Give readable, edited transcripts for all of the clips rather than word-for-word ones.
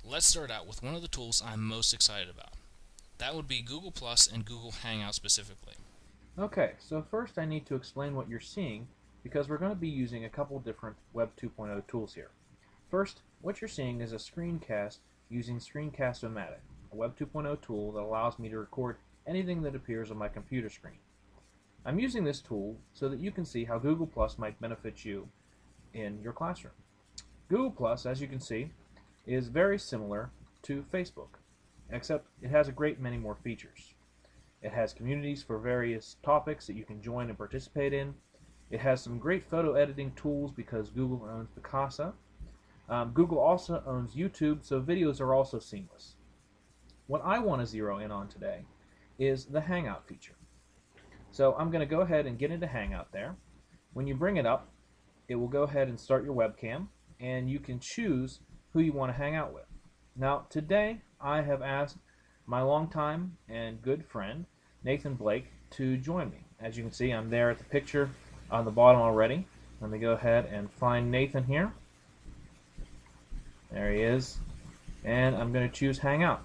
Let's start out with one of the tools I'm most excited about. That would be Google Plus and Google Hangout specifically. Okay, so first I need to explain what you're seeing because we're going to be using a couple different Web 2.0 tools here. First, what you're seeing is a screencast using Screencast-O-Matic, a Web 2.0 tool that allows me to record anything that appears on my computer screen. I'm using this tool so that you can see how Google Plus might benefit you in your classroom. Google Plus, as you can see, is very similar to Facebook, except it has a great many more features. It has communities for various topics that you can join and participate in. It has some great photo editing tools because Google owns Picasa. Google also owns YouTube, so videos are also seamless. What I want to zero in on today is the Hangout feature. So I'm going to go ahead and get into Hangout there. When you bring it up, it will go ahead and start your webcam, and you can choose who you want to hang out with. Now, today I have asked my longtime and good friend, Nathan Blake, to join me. As you can see, I'm there at the picture on the bottom already. Let me go ahead and find Nathan here. There he is. And I'm going to choose Hangout.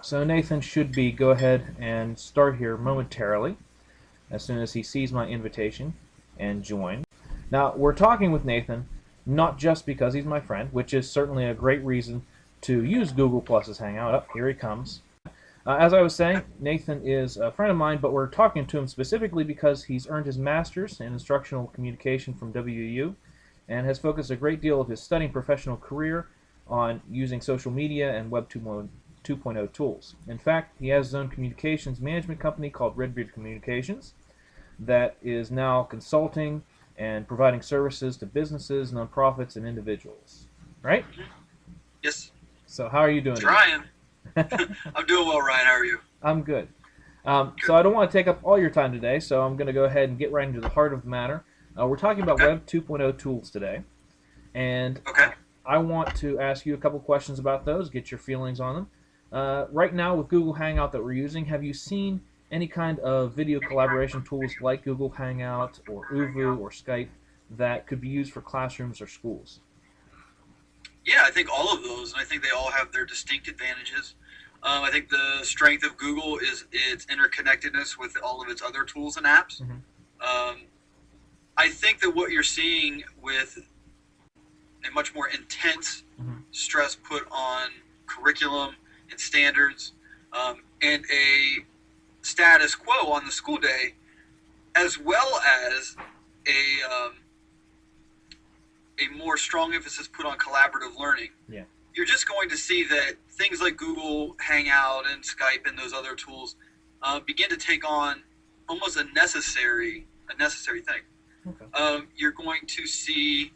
So Nathan should go ahead and start here momentarily as soon as he sees my invitation and join. Now, we're talking with Nathan not just because he's my friend, which is certainly a great reason to use Google Plus's Hangout. Up, here he comes. As I was saying, Nathan is a friend of mine, but we're talking to him specifically because he's earned his master's in instructional communication from WU and has focused a great deal of his studying professional career on using social media and Web 2.0 tools. In fact, he has his own communications management company called Redbeard Communications that is now consulting and providing services to businesses, nonprofits, and individuals. Right? Yes. So how are you doing? Trying. I'm doing well, Ryan. How are you? I'm good. So I don't want to take up all your time today, so I'm going to go ahead and get right into the heart of the matter. We're talking about Web 2.0 tools today, and I want to ask you a couple questions about those, get your feelings on them. Right now with Google Hangout that we're using, have you seen any kind of video collaboration tools like Google Hangout or Uvu or Skype that could be used for classrooms or schools? Yeah, I think all of those, and I think they all have their distinct advantages. I think the strength of Google is its interconnectedness with all of its other tools and apps. I think that what you're seeing with a much more intense stress put on curriculum and standards and a status quo on the school day, as well as a more strong emphasis put on collaborative learning. Yeah. You're just going to see that things like Google Hangout and Skype and those other tools begin to take on almost a necessary thing. Okay. You're going to see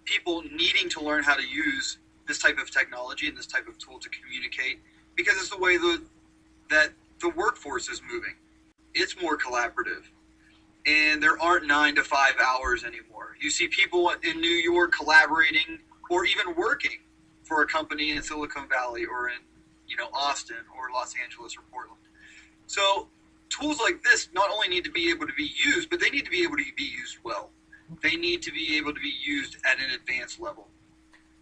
people needing to learn how to use this type of technology and this type of tool to communicate because it's the way that the workforce is moving. It's more collaborative. And there aren't 9 to 5 hours anymore. You see people in New York collaborating or even working for a company in Silicon Valley or in Austin or Los Angeles or Portland. So tools like this not only need to be able to be used, but they need to be able to be used well. They need to be able to be used at an advanced level.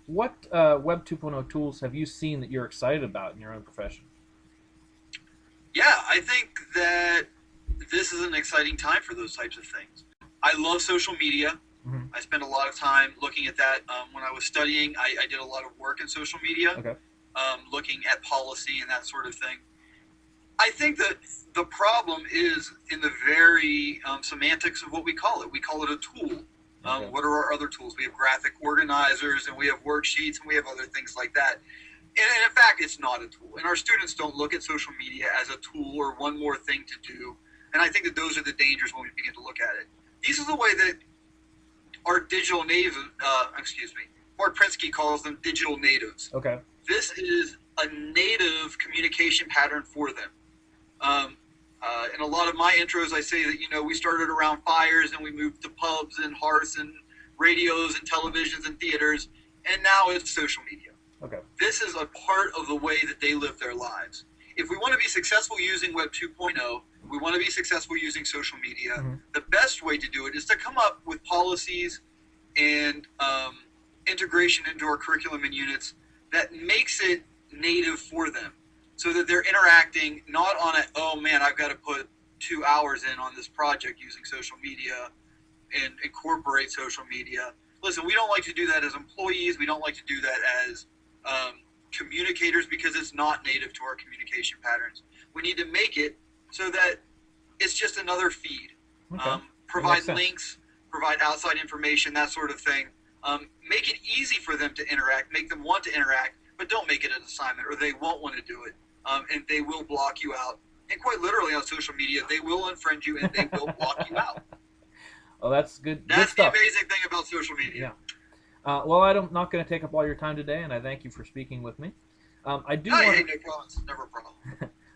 What Web 2.0 tools have you seen that you're excited about in your own profession? Yeah, I think that this is an exciting time for those types of things. I love social media. I spend a lot of time looking at that. When I was studying, I did a lot of work in social media, looking at policy and that sort of thing. I think that the problem is in the very semantics of what we call it. We call it a tool. What are our other tools? We have graphic organizers, and we have worksheets, and we have other things like that. And in fact, it's not a tool. And our students don't look at social media as a tool or one more thing to do. And I think that those are the dangers when we begin to look at it. These are the way that our digital natives, Mark Prinsky calls them digital natives. Okay. This is a native communication pattern for them. In a lot of my intros, I say that, we started around fires and we moved to pubs and hearths and radios and televisions and theaters, and now it's social media. Okay. This is a part of the way that they live their lives. If we want to be successful using Web 2.0, we want to be successful using social media, the best way to do it is to come up with policies and integration into our curriculum and units that makes it native for them, so that they're interacting not on a, oh man, I've got to put 2 hours in on this project using social media and incorporate social media. Listen, we don't like to do that as employees. We don't like to do that as communicators, because it's not native to our communication patterns. We need to make it so that it's just another feed. Okay. Provide links, provide outside information, that sort of thing. Make it easy for them to interact, make them want to interact, but don't make it an assignment, or they won't want to do it, and they will block you out. And quite literally on social media, they will unfriend you and they will block you out. Oh, that's good. That's good the stuff. amazing thing about social media. Yeah. Well, I'm not going to take up all your time today, and I thank you for speaking with me. I do want Hey, no problem. It's never a problem.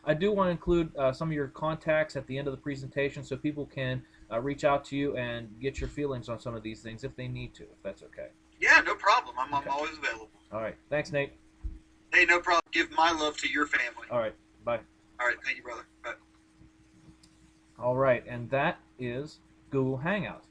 I do want to include some of your contacts at the end of the presentation, so people can reach out to you and get your feelings on some of these things if they need to, if that's okay. Yeah, no problem. I'm Okay. always available. All right. Thanks, Nate. Hey, no problem. Give my love to your family. All right. Bye. All right, thank you, brother. Bye. All right, and that is Google Hangout.